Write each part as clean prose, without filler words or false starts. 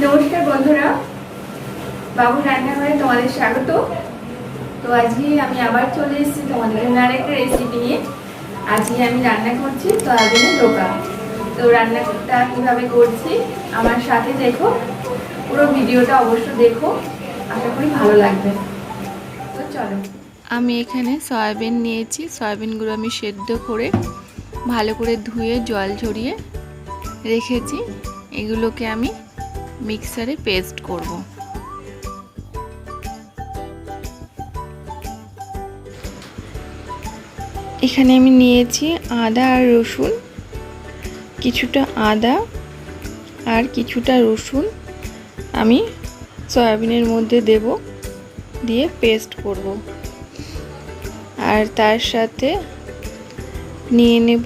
নমস্কার বন্ধুরা, বাবু রান্নাঘরে তোমাদের স্বাগত। তো আজকে আমি আবার চলে এসেছি তোমাদের জন্য আরেকটা রেসিপি নিয়ে। আজকে আমি রান্না করছি সয়াবিনের ধোকা। তো রান্নাটা কীভাবে করছি আমার সাথে দেখো, পুরো ভিডিওটা অবশ্য দেখো, আশা করি ভালো লাগবে। তো চলো, আমি এখানে সয়াবিন নিয়েছি। সয়াবিনগুলো আমি সেদ্ধ করে ভালো করে ধুয়ে জল ঝরিয়ে রেখেছি। এগুলোকে আমি মিক্সারে পেস্ট করব। এখানে আমি নিয়েছি আদা আর রসুন, কিছুটা আদা আর কিছুটা রসুন আমি সয়াবিনের মধ্যে দেব, দিয়ে পেস্ট করব। আর তার সাথে নিয়ে নেব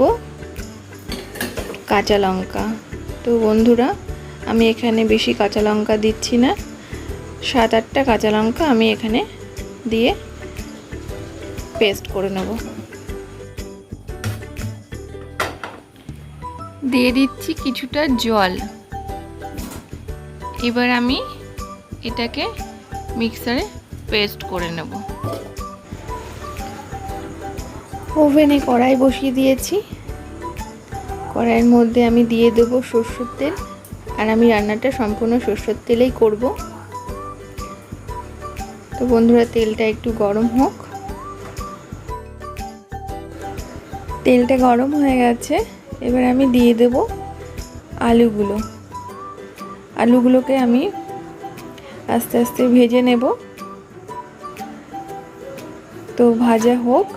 কাঁচা লঙ্কা। তো বন্ধুরা, আমি এখানে বেশি কাঁচা লঙ্কা দিচ্ছি না, 7-8টা কাঁচা লঙ্কা আমি এখানে দিয়ে পেস্ট করে নেব। দিয়ে দিচ্ছি কিছুটা জল। এবার আমি এটাকে মিক্সারে পেস্ট করে নেব। ওভেনে কড়াই বসিয়ে দিয়েছি। কড়াইয়ের মধ্যে আমি দিয়ে দেবো সরষের তেল, আর আমি রান্নাটা সম্পূর্ণ সরষের তেলেই করব। তো বন্ধুরা, তেলটা একটু গরম হোক। তেলটা গরম হয়ে গেছে, এবার আমি দিয়ে দেব আলুগুলোকে আমি আস্তে আস্তে ভেজে নেব। তো ভাজা হোক।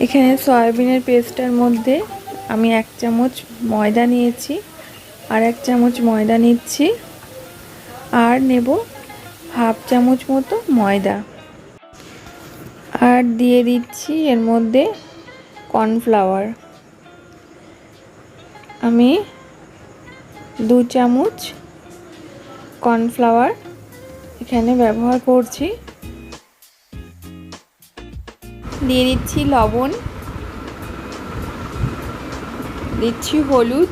এখানে সয়াবিনের পেস্টের মধ্যে আমি 1 চামচ ময়দা নিয়েছি, আর 1 চামচ ময়দা নিচ্ছি, আর নেব 1/2 চামচ মতো ময়দা, আর দিয়ে দিচ্ছি এর মধ্যে কর্নফ্লাওয়ার। আমি 2 চামচ কর্নফ্লাওয়ার এখানে ব্যবহার করছি। দিয়ে দিচ্ছি লবণ, দিচ্ছি হলুদ।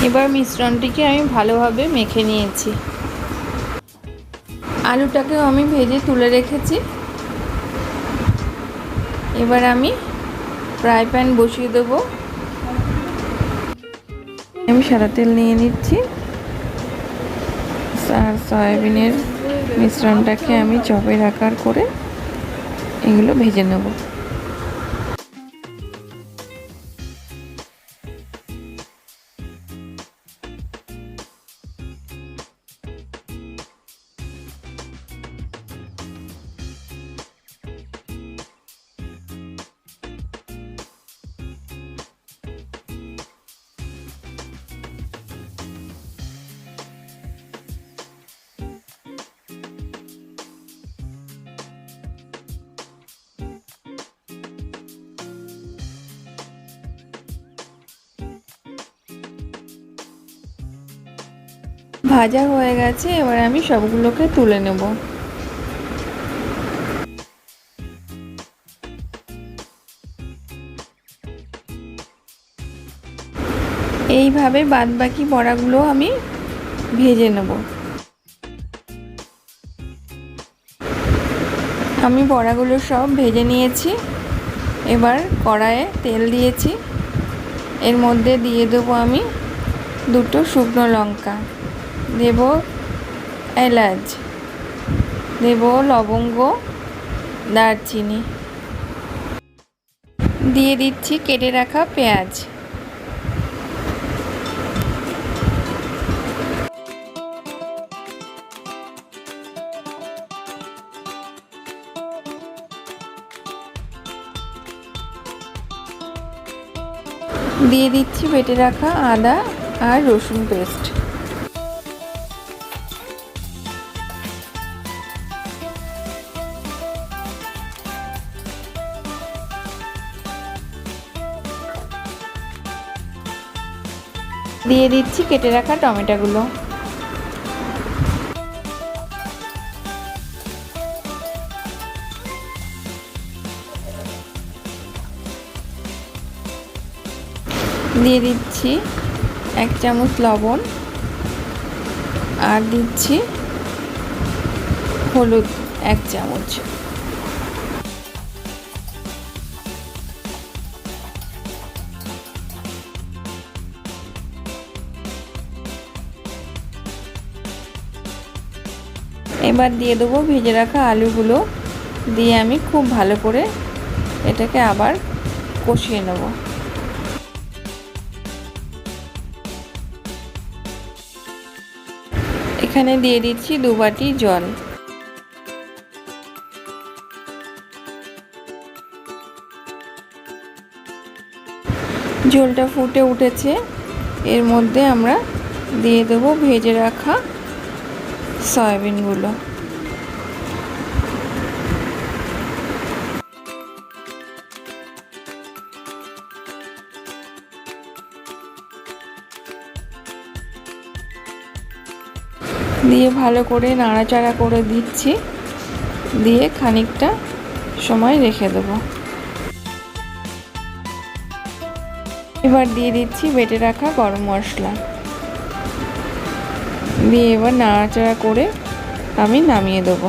এবার মিশ্রণটিকে আমি ভালোভাবে মেখে নিয়েছি। আলুটাকেও আমি ভেজে তুলে রেখেছি। এবার আমি ফ্রাই প্যান বসিয়ে দেব। আমি সাদা তেল নিয়ে নিচ্ছি, আর সয়াবিনের মিশ্রণটাকে আমি চপের আকার করে এগুলো ভেজে নেব। ভাজা হয়ে গেছে, এবার আমি সবগুলোকে তুলে নেব। এইভাবে বাদবাকি বড়াগুলো আমি ভেজে নেব। আমি বড়াগুলো সব ভেজে নিয়েছি। এবার কড়াইয়ে তেল দিয়েছি, এর মধ্যে দিয়ে দেবো আমি 2টো শুকনো লঙ্কা, দেব এলাচ, দেব লবঙ্গ, দারচিনি, দিয়ে দিচ্ছি কেটে রাখা পেঁয়াজ। দিয়ে দিচ্ছি বেটে রাখা আদা আর রসুন পেস্ট। দিয়ে দিচ্ছি কেটে রাখা টমেটোগুলো। দিয়ে দিচ্ছি 1 চামচ লবণ আর দিচ্ছি হলুদ 1 চামচ। এবার দিয়ে দেবো ভেজে রাখা আলুগুলো, দিয়ে আমি খুব ভালো করে এটাকে আবার কষিয়ে নেব। এখানে দিয়ে দিচ্ছি 2 বাটি জল। জলটা ফুটে উঠেছে, এর মধ্যে আমরা দিয়ে দেবো ভেজে রাখা সয়াবিনগুলো। দিয়ে ভালো করে নাড়াচাড়া করে দিচ্ছি, দিয়ে খানিকটা সময় রেখে দেব। এবার দিয়ে দিচ্ছি বেটে রাখা গরম মশলা, দিয়ে এবার নাড়াচাড়া করে আমি নামিয়ে দেবো।